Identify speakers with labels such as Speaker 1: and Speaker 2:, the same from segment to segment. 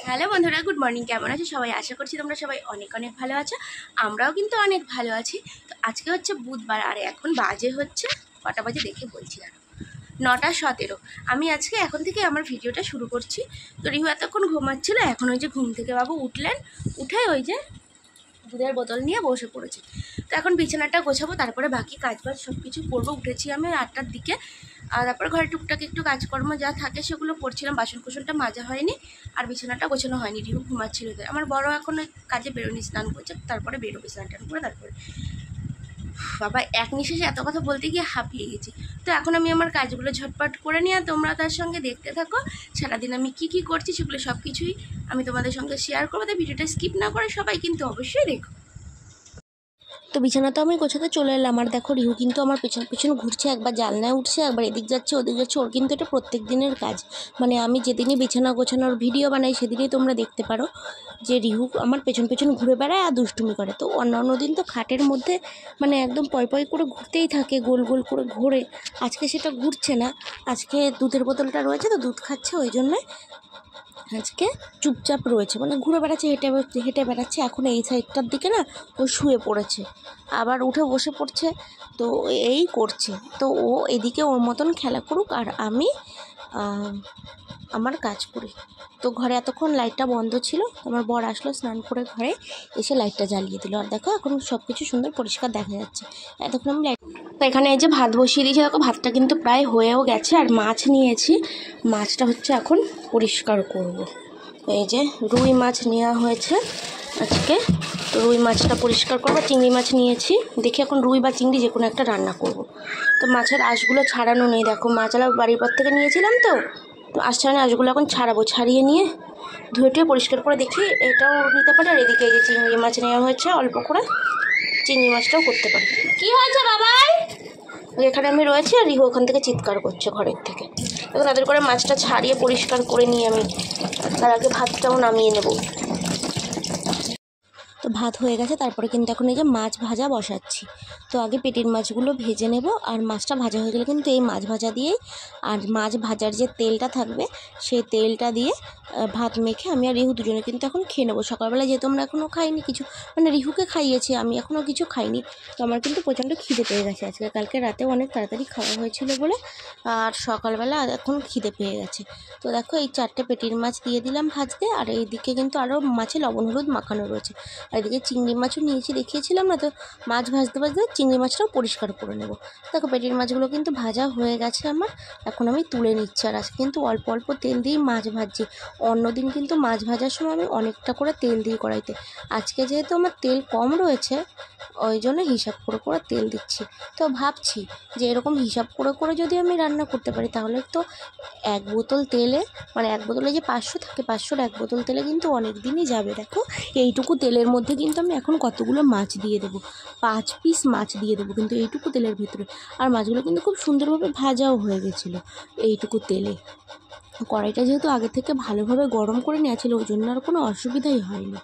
Speaker 1: Hello বন্ধুরা, good morning. কেমন আছো সবাই? আশা করছি তোমরা সবাই অনেক অনেক ভালো আছো। আমরাও কিন্তু অনেক ভালো আছি। তো আজকে হচ্ছে বুধবার, আর এখন বাজে হচ্ছে কটা বাজে দেখে বলছি না, 9:17। আমি আজকে এখন থেকে আমার ভিডিওটা শুরু করছি। তো রিহু এতক্ষণ ঘুমাচ্ছিল, এখন ওই যে ঘুম থেকে বাবু উঠলেন, উঠে ওই যে দুধের বোতল নিয়ে বসে পড়েছে। তো এখন বিছানাটা গোছাবো, তারপরে বাকি কাজবাজ সব কিছু করবো। উঠেছি আমি 8টার দিকে, আর তারপরে ঘরে টুকটাক একটু কাজকর্ম যা থাকে সেগুলো করছিলাম। বাসন কুসনটা মাজা হয়নি, আর বিছানাটা গোছানো হয়নি। রিহু ঘুমাচ্ছিল। আমার বড় এখন ওই কাজে বেরোনি, স্নান করছে, তারপরে বেরোবে স্নান টান করে। তারপরে বাবা এক নিঃশ্বাসে এত কথা বলতে গিয়ে হাঁপিয়ে গেছি। তো এখন আমি আমার কাজগুলো ঝটপট করে নিয়ে, তোমরা তার সঙ্গে দেখতে থাকো। সারাদিন আমি কি কি করছি সেগুলো সব কিছুই আমি তোমাদের সঙ্গে শেয়ার করবো। তাই ভিডিওটা স্কিপ না করে সবাই কিন্তু অবশ্যই দেখো। তো বিছানা তো আমি গোছাতে চলে এলাম, আর দেখো রিহু কিন্তু আমার পেছন পেছন ঘুরছে, একবার জানলায় উঠছে, একবার এদিক যাচ্ছে ওদিক যাচ্ছে। ওর কিন্তু এটা প্রত্যেক দিনের কাজ। মানে আমি যেদিনই বিছানা গোছানোর ভিডিও বানাই সেদিনই তোমরা দেখতে পারো যে রিহু আমার পেছন পেছন ঘুরে বেড়ায় আর দুষ্টুমি করে। তো অন্য দিন তো খাটের মধ্যে মানে একদম পয় পয় করে ঘুরতেই থাকে, গোল গোল করে ঘোরে। আজকে সেটা ঘুরছে না, আজকে দুধের বোতলটা রয়েছে তো দুধ খাচ্ছে, ওই জন্যে আজকে চুপচাপ রয়েছে, মানে ঘুরে বেড়াচ্ছে, হেঁটে হেঁটে বেড়াচ্ছে। এখন এই সাইডটার দিকে না ও শুয়ে পড়েছে, আবার উঠে বসে পড়ছে, তো এই করছে। তো ও এদিকে ওর মতন খেলা করুক, আর আমি আমার কাজ করি। তো ঘরে এতক্ষণ লাইটটা বন্ধ ছিল, আমার বর আসলো স্নান করে, ঘরে এসে লাইটটা জ্বালিয়ে দিল। আর দেখো এখন সব কিছু সুন্দর পরিষ্কার দেখা যাচ্ছে। এতক্ষণ আমি লাইট, তো এখানে এই যে ভাত বসিয়ে দিয়েছি, দেখো ভাতটা কিন্তু প্রায় হয়েও গেছে। আর মাছ নিয়েছি, মাছটা হচ্ছে এখন পরিষ্কার করব। এই যে রুই মাছ নেওয়া হয়েছে আজকে, তো রুই মাছটা পরিষ্কার করবো। চিংড়ি মাছ নিয়েছি, দেখি এখন রুই বা চিংড়ি যে কোনো একটা রান্না করব। তো মাছের আঁশগুলো ছাড়ানো নেই, দেখো মাছালা বাড়ির পর থেকে নিয়েছিলাম, তো আঁশ ছাড়ানো আঁশগুলো এখন ছাড়াবো। ছাড়িয়ে নিয়ে ধুয়ে টুয়ে পরিষ্কার করে দেখি এটাও নিতে পারি। আর এদিকে এই যে চিংড়ি মাছ নেওয়া হয়েছে অল্প করে, চিংড়ি মাছটাও করতে পারি। কি হয়েছে বাবাই? এখানে আমি রয়েছি, আর রিহু ওখান থেকে চিৎকার করছে ঘরের থেকে। এখন তাদের করে মাছটা ছাড়িয়ে পরিষ্কার করে নিয়ে আমি তার আগে ভাতটাও নামিয়ে নেব। তো ভাত হয়ে গেছে, তারপরে কিন্তু এখন এই যে মাছ ভাজা বসাচ্ছি। তো আগে পেটির মাছগুলো ভেজে নেব, আর মাছটা ভাজা হয়ে গেলে কিন্তু এই মাছ ভাজা দিয়েই, আর মাছ ভাজার যে তেলটা থাকবে সেই তেলটা দিয়ে ভাত মেখে আমি আর রিহু দুজনে কিন্তু এখন খেয়ে নেবো। সকালবেলা যেহেতু আমরা এখনও খাইনি কিছু, মানে রিহুকে খাইয়েছি, আমি এখনও কিছু খাইনি। তো আমার কিন্তু প্রচণ্ড খিদে পেয়ে গেছে আজকে, কালকে রাতেও অনেক তাড়াতাড়ি খাওয়া হয়েছিল বলে, আর সকালবেলা এখন খিদে পেয়ে গেছে। তো দেখো এই 4টে পেটির মাছ দিয়ে দিলাম ভাজতে, আর এইদিকে কিন্তু আরও মাছে লবণ হলুদ মাখানো রয়েছে। আর এদিকে চিংড়ি মাছও নিয়েছি, দেখিয়েছিলাম না, তো মাছ ভাজতে ভাজতে চিংড়ি মাছটাও পরিষ্কার করে নেব। দেখো পেটির মাছগুলো কিন্তু ভাজা হয়ে গেছে আমার, এখন আমি তুলে নিচ্ছি। আর আজকে কিন্তু অল্প অল্প তেল দিয়েই মাছ ভাজছি। অন্যদিন কিন্তু মাছ ভাজার সময় আমি অনেকটা করে তেল দিয়ে কড়াইতে, আজকে যেহেতু আমার তেল কম রয়েছে ওই জন্য হিসাব করে করে তেল দিচ্ছি। তো ভাবছি যে এরকম হিসাব করে করে যদি আমি রান্না করতে পারি, তাহলে তো 1 বোতল তেলে, মানে 1 বোতলে যে 500 থাকে, 500-র 1 বোতল তেলে কিন্তু অনেক দিনই যাবে। দেখো এইটুকু তেলের মধ্যে কিন্তু আমি এখন কতগুলো মাছ দিয়ে দেবো, 5 পিস মাছ দিয়ে দেবো কিন্তু এইটুকু তেলের ভিতরে। আর মাছগুলো কিন্তু খুব সুন্দরভাবে ভাজাও হয়ে গেছিলো এইটুকু তেলে। কড়াইটা যেহেতু আগে থেকে ভালোভাবে গরম করে নেওয়া ছিল, ওই জন্য আর কোনো অসুবিধাই হয়নি।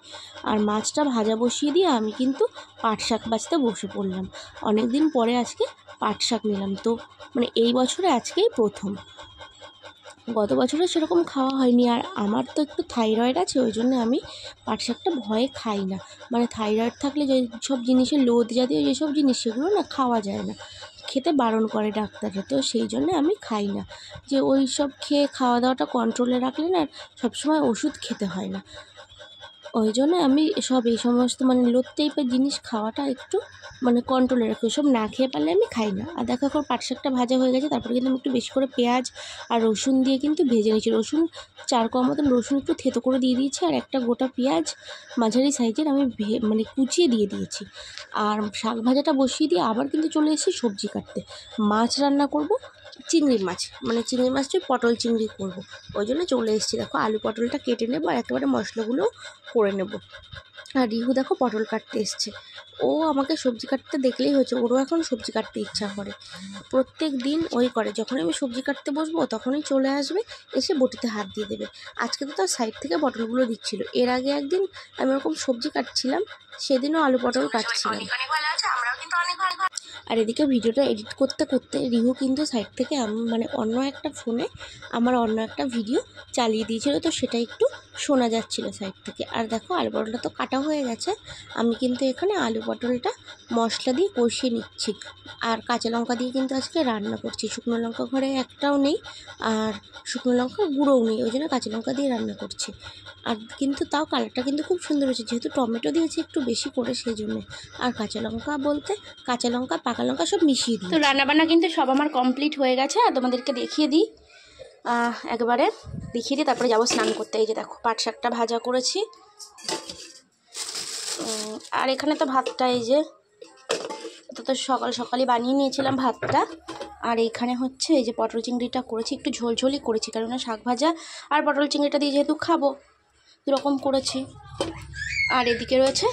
Speaker 1: আর মাছটা ভাজা বসিয়ে দিয়ে আমি কিন্তু পাট শাক বাছতে বসে পড়লাম। অনেক দিন পরে আজকে পাট শাক নিলাম, তো মানে এই বছরে আজকেই প্রথম। গত বছরে সেরকম খাওয়া হয়নি। আর আমার তো একটু থাইরয়েড আছে, ওই জন্য আমি পাট শাকটা ভয়ে খাই না। মানে থাইরয়েড থাকলে যেসব জিনিসের লোদ জাতীয় যেসব জিনিস, সেগুলো না খাওয়া যায় না, খেতে বারণ করে ডাক্তারে। তো সেই জন্য আমি খাই না, যে ওই সব খেয়ে খাওয়া দাওয়াটা কন্ট্রোলে রাখলে না সবসময় ওষুধ খেতে হয় না। ওই জন্য আমি এই সমস্ত মানে লোদ টাইপের জিনিস খাওয়াটা একটু মানে কন্ট্রোলে রাখি, ওসব না খেয়ে পারলে আমি খাই না। আর দেখো এখন পাট শাকটা ভাজা হয়ে গেছে, তারপরে কিন্তু আমি একটু বেশি করে পেঁয়াজ আর রসুন দিয়ে কিন্তু ভেজে নিয়েছি। রসুন 4 কোয়া মতন রসুন একটু থেতো করে দিয়ে দিয়েছি, আর একটা গোটা পেঁয়াজ মাঝারি সাইজের আমি মানে কুচিয়ে দিয়ে দিয়েছি। আর শাক ভাজাটা বসিয়ে দিয়ে আবার কিন্তু চলে এসেছি সবজি কাটতে। মাছ রান্না করব, চিংড়ি মাছ, মানে চিংড়ি মাছটাই পটল চিংড়ি করব, ওই জন্য চলে এসেছি। দেখো আলু পটলটা কেটে নেবো, আর একেবারে মশলাগুলোও করে নেব। আর রিহু দেখো পটল কাটতে এসছে, ও আমাকে সবজি কাটতে দেখলেই হয়েছে, ওরও এখন সবজি কাটতে ইচ্ছা করে। প্রত্যেক দিন ওই করে, যখন আমি সবজি কাটতে বসবো তখনই চলে আসবে, এসে বটিতে হাত দিয়ে দেবে। আজকে তো তার সাইড থেকে পটলগুলো দিচ্ছিল। এর আগে একদিন আমি ওরকম সবজি কাটছিলাম, সেদিনও আলু পটল কাটছিলাম। আর এদিকে ভিডিওটা এডিট করতে করতে রিহু কিন্তু সাইড থেকে মানে অন্য একটা ফোনে আমার অন্য একটা ভিডিও চালিয়ে দিয়েছিল, তো সেটা একটু শোনা যাচ্ছিলো সাইড থেকে। আর দেখো আলু পটলটা তো কাটা হয়ে গেছে, আমি কিন্তু এখানে আলু পটলটা মশলা দিয়ে কষিয়ে নিচ্ছি। আর কাঁচা লঙ্কা দিয়ে কিন্তু আজকে রান্না করছি, শুকনো লঙ্কা ঘরে একটাও নেই আর শুকনো লঙ্কা গুঁড়োও নেই, ওই জন্য কাঁচা লঙ্কা দিয়ে রান্না করছি। আর কিন্তু তাও কালারটা কিন্তু খুব সুন্দর হয়েছে, যেহেতু টমেটো দিয়েছি একটু বেশি করে সেই জন্য। আর কাঁচা লঙ্কা বলতে কাঁচা লঙ্কা পাকা লঙ্কা সব মিশিয়ে দিই। তো রান্নাবান্না কিন্তু সব আমার কমপ্লিট হয়ে গেছে, আর তোমাদেরকে দেখিয়ে দিই, একবারে দেখিয়ে দিই, তারপরে যাবো স্নান করতে। এই যে দেখো পাট শাকটা ভাজা করেছি, আর এখানে তো ভাতটা এই যে তো সকাল সকালই বানিয়ে নিয়েছিলাম ভাতটা। আর এইখানে হচ্ছে এই যে পটল চিংড়িটা করেছি, একটু ঝোলঝোলই করেছি, কারণ শাক ভাজা আর পটল চিংড়িটা দিয়ে যেহেতু খাবো দুরকম করেছি। আর এদিকে রয়েছে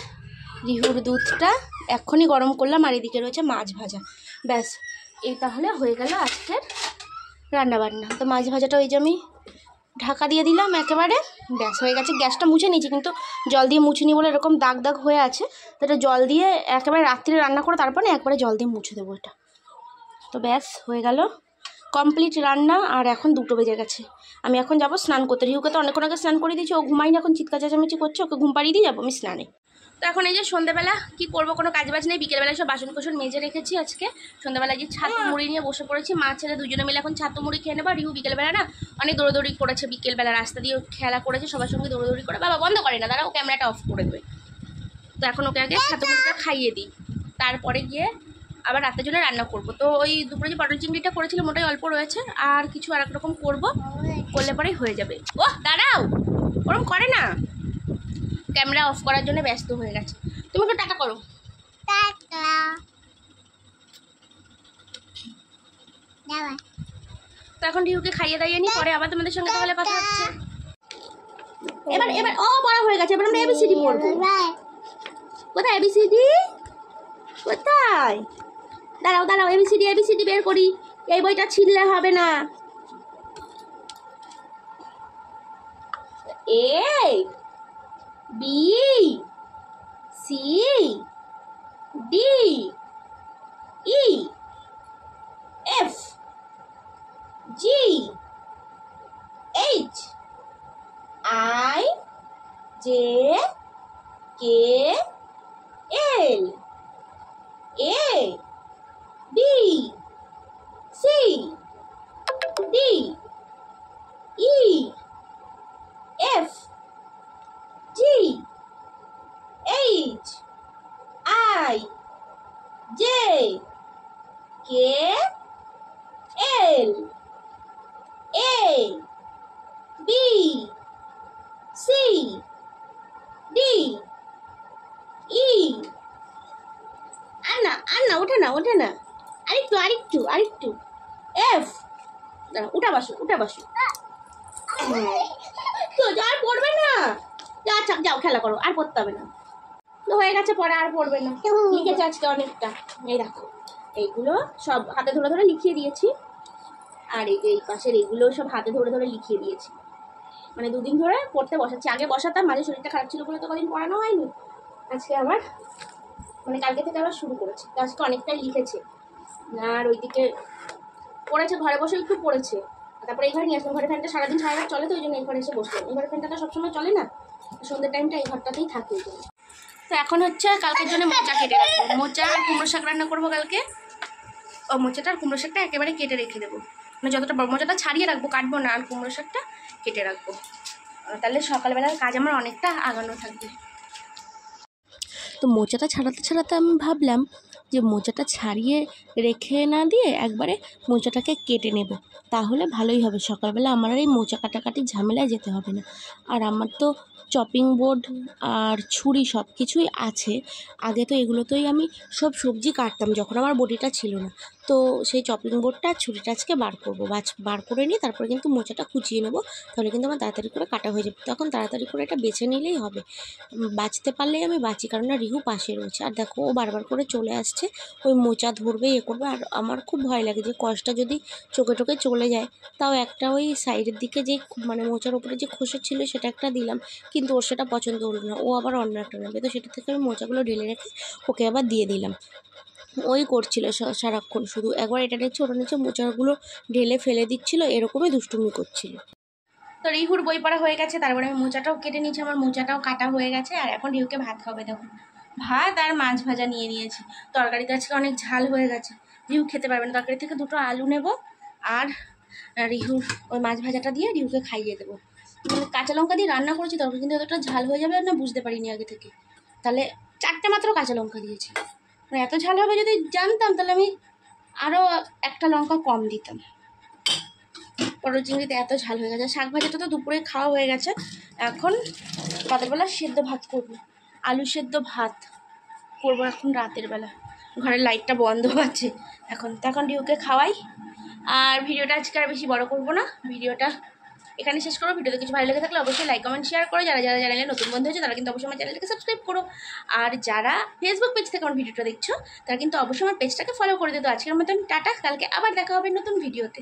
Speaker 1: রিহুর দুধটা এক্ষুনি গরম করলাম, আর এদিকে রয়েছে মাছ ভাজা। ব্যাস এই তাহলে হয়ে গেল আজকের রান্নাবান্না। তো মাছ ভাজাটা ওই যে আমি ঢাকা দিয়ে দিলাম একেবারে, ব্যাস হয়ে গেছে। গ্যাসটা মুছে নিয়েছি, কিন্তু জল দিয়ে মুছিনি বলে এরকম দাগ দাগ হয়ে আছে, তো এটা জল দিয়ে একেবারে রাত্রে রান্না করে তারপরে একবারে জল দিয়ে মুছে দেবো এটা। তো ব্যাস হয়ে গেল কমপ্লিট রান্না। আর এখন 2টো বেজে গেছে, আমি এখন যাব স্নান করতে। রিহুকে তো অনেকক্ষণ আগে স্নান করে দিয়েছি, ও ঘুমাইনি, এখন চিৎকার চেঁচামেচি করছে, ওকে ঘুম পাড়িয়ে দিয়ে যাবো আমি স্নানে। তো এখন এই যে সন্ধ্যাবেলা কি করবো, কোনো কাজবাজ নেই, বিকেলবেলায় সব বাসন কোসন মেজে রেখেছি। আজকে সন্ধ্যাবেলা যে ছাতু মুড়ি নিয়ে বসে পড়েছি, মা ছেলে দুজনে মিলে এখন ছাতু মুড়ি খেয়ে নেবো। রিহু বিকেলবেলা না অনেক দৌড়দৌড়ি করেছে, বিকেলবেলা রাস্তা দিয়ে খেলা করেছে সবার সঙ্গে দৌড়দৌড়ি করে। বাবা বন্ধ করে না, দাঁড়া ও ক্যামেরাটা অফ করে দেবে। তো এখন ওকে আগে ছাতু মুড়িটা খাইয়ে দিই, তারপরে গিয়ে আবার রাতের জন্য রান্না করবো। তো ওই দুপুরে যে পটল চিংড়িটা করেছিল মোটাই অল্প রয়েছে, আর কিছু আর এক রকম করবো, করলে পরেই হয়ে যাবে। ও দাঁড়াও, ওরকম করে না, ক্যামেরা অফ করার জন্য ব্যস্ত হয়ে গেছে। তুমি একটু টাটা করো। তো এখন রিহুকে খাইয়ে দাইয়ে নি, পরে আবার তোমাদের সঙ্গে তাহলে কথা হচ্ছে। এবার এবার ও বড় হয়ে গেছে, এবার আমরা এবিসিডি পড়বো। কোথায় এবিসিডি, কোথায়? দাঁড়াও দাঁড়াও, এবিসিডি এবিসিডি বের করি, এই বইটা ছিঁড়লে হবে না। A B C D E F G H I J K L A B C D E F G H I J K L A B C D E. আর না ওঠে না ওঠে না, আরেকটু আরেকটু আরেকটু। এফ, উঠা বসো উঠা বসো। তো আর পড়বে না, আচ্ছা যাও খেলা করো, আর পড়তে হবে না, তো হয়ে গেছে পড়া, আর পড়বে না। লিখেছে আজকে অনেকটা, এই দেখো এইগুলো সব হাতে ধরে ধরে লিখিয়ে দিয়েছি, আর এই পাশের এইগুলো সব হাতে ধরে ধরে লিখিয়ে দিয়েছি। মানে 2 দিন ধরে পড়তে বসাচ্ছি, আগে বসাতাম, মাঝে শরীরটা খারাপ ছিল বলে তো কদিন পড়ানো হয়নি। আজকে আবার মানে কালকে থেকে আবার শুরু করেছি, আজকে অনেকটাই লিখেছে। আর ওইদিকে পড়েছে, ঘরে বসে একটু পড়েছে, তারপরে এই ঘরে নিয়ে আসলাম। ঘরে ফ্যানটা সারাদিন সারা রাত চলে, তো ওই জন্য এই ঘরে এসে বসলাম। এই ঘরে ফ্যানটা তো সবসময় চলে না, সন্ধ্যের টাইমটা এই ঘরটাতেই থাকে ওই জন্য। তো এখন হচ্ছে কালকের জন্য মোচা কেটে রাখবো, মোচা আর কুমড়ো শাক রান্না করবো কালকে। ও মোচাটা আর কুমড়ো শাকটা একেবারে কেটে রেখে দেবো, মানে যতটা বড় মোচাটা ছাড়িয়ে রাখবো, কাটবো না, আর কুমড়ো শাকটা কেটে রাখবো, তাহলে সকালবেলার কাজ আমার অনেকটা আগানো থাকবে। তো মোচাটা ছাড়াতে ছাড়াতে আমি ভাবলাম যে মোচাটা ছাড়িয়ে রেখে না দিয়ে একবারে মোচাটাকে কেটে নেব, তাহলে ভালোই হবে, সকালবেলা আমার আর এই মোচা কাটাকাটি ঝামেলায় যেতে হবে না। আর আমার তো চপিং বোর্ড আর ছুরি সব কিছুই আছে, আগে তো এগুলোতেই আমি সব সবজি কাটতাম যখন আমার বডিটা ছিল না। তো সেই চপিং বোর্ডটা আর ছুরিটা আজকে বার করবো, বার করে নিয়ে তারপরে কিন্তু মোচাটা কুচিয়ে নেবো, তাহলে কিন্তু আমার তাড়াতাড়ি করে কাটা হয়ে যাবে। তখন তাড়াতাড়ি করে এটা বেছে নিলেই হবে, বাঁচতে পারলেই আমি বাঁচি, কারণ না রিহু পাশে রয়েছে। আর দেখো ও বারবার করে চলে আসছে, ওই মোচা ধরবে করবে, আর আমার খুব ভয় লাগে যে কষটা যদি চোখে টোকে চলে যায়। তাও একটা ওই সাইডের দিকে যে মানে মোচার উপরে যে খোসা ছিল সেটা একটা দিলাম, কিন্তু ওর সেটা পছন্দ হলো না, ও আবার অন্য একটা নেবে, তো সেটা থেকে আমি মোচাগুলো ঢেলে রেখে ওকে আবার দিয়ে দিলাম। ওই করছিল সারাক্ষণ, শুধু একবার এটা নিচ্ছে ওটা নিচ্ছে, মোচাগুলো ঢেলে ফেলে দিচ্ছিল, এরকমই দুষ্টুমি করছিল। তো রিহুর বই পড়া হয়ে গেছে, তারপরে আমি মোচাটাও কেটে নিয়েছি, আমার মোচাটাও কাটা হয়ে গেছে। আর এখন রিহুকে ভাত খাবে, দেখুন ভাত আর মাছ ভাজা নিয়ে নিয়েছি। তরকারিতে আজকে অনেক ঝাল হয়ে গেছে, রিহু খেতে পারবে না। তরকারি থেকে 2টো আলু নেব আর রিহুর ওই মাছ ভাজাটা দিয়ে রিহুকে খাইয়ে দেবো। মানে কাঁচা লঙ্কা দিয়ে রান্না করেছি তরকারি, কিন্তু এতটা ঝাল হয়ে যাবে না বুঝতে পারিনি আগে থেকে, তাহলে 4টে মাত্র কাঁচা লঙ্কা দিয়েছি। মানে এত ঝাল হবে যদি জানতাম তাহলে আমি আরও 1টা লঙ্কা কম দিতাম। পটল চিংড়িতে এত ঝাল হয়ে গেছে। শাক ভাজাটা তো দুপুরে খাওয়া হয়ে গেছে, এখন রাতের বেলা সেদ্ধ ভাত করবো, আলু সেদ্ধ ভাত করবো এখন রাতের বেলা। ঘরের লাইটটা বন্ধ আছে এখন, তো এখন রিহুকে খাওয়াই। আর ভিডিওটা আজকে আর বেশি বড় করবো না, ভিডিওটা এখানে শেষ করো। ভিডিওতে কিছু ভালো লেগে থাকলে অবশ্যই লাইক কমেন্ট শেয়ার করো। যারা যারা চ্যানেলে নতুন বন্ধু হয়েছে তারা কিন্তু অবশ্যই আমার চ্যানেলটাকে সাবস্ক্রাইব করো। আর যারা ফেসবুক পেজ থেকে আমার ভিডিওটা দেখছো তারা কিন্তু অবশ্যই আমার পেজটাকে ফলো করে দিও। আজকের মতন টাটা, কালকে আবার দেখা হবে নতুন ভিডিওতে।